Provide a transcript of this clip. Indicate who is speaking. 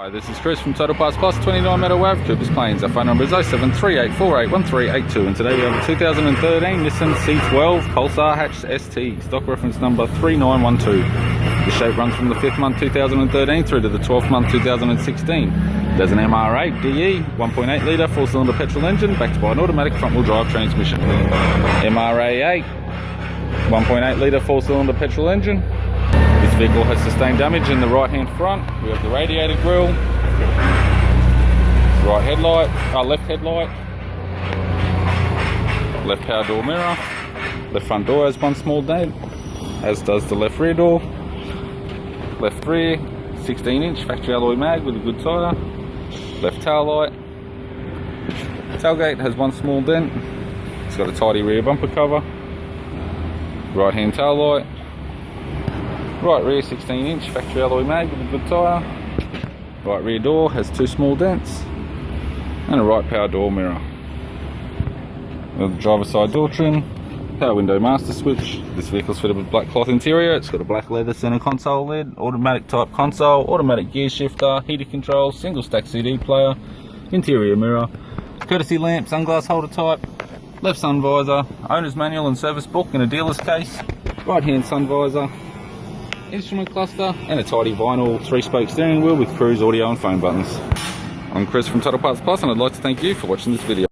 Speaker 1: Hi, this is Chris from Total Parts Plus, 29 Meadow Ave, Coopers Plains. Our phone number is 0738481382, and today we have a 2013 Nissan C12 Pulsar hatched ST, stock reference number 3912. The shape runs from the 5th month 2013 through to the 12th month 2016. It has an MRA8 VE 1.8 litre 4-cylinder petrol engine backed by an automatic front-wheel drive transmission. MRA8 1.8 litre 4-cylinder petrol engine. This vehicle has sustained damage in the right hand front. We have the radiator grille, left headlight, left power door mirror, left front door has one small dent, as does the left rear door, left rear 16-inch factory alloy mag with a good tyre, left tail light, tailgate has one small dent, it's got a tidy rear bumper cover, right hand tail light, right rear 16-inch factory alloy mag with a good tyre. Right rear door has two small dents and a right power door mirror. We have the driver's side door trim, power window master switch. This vehicle is fitted with black cloth interior. It's got a black leather center console lid, automatic type console, automatic gear shifter, heated controls, single stack CD player, interior mirror, courtesy lamp, sunglass holder type, left sun visor, owner's manual and service book in a dealer's case, right hand sun visor, instrument cluster, and a tidy vinyl 3-spoke steering wheel with cruise audio and phone buttons. I'm Chris from Total Parts Plus, and I'd like to thank you for watching this video.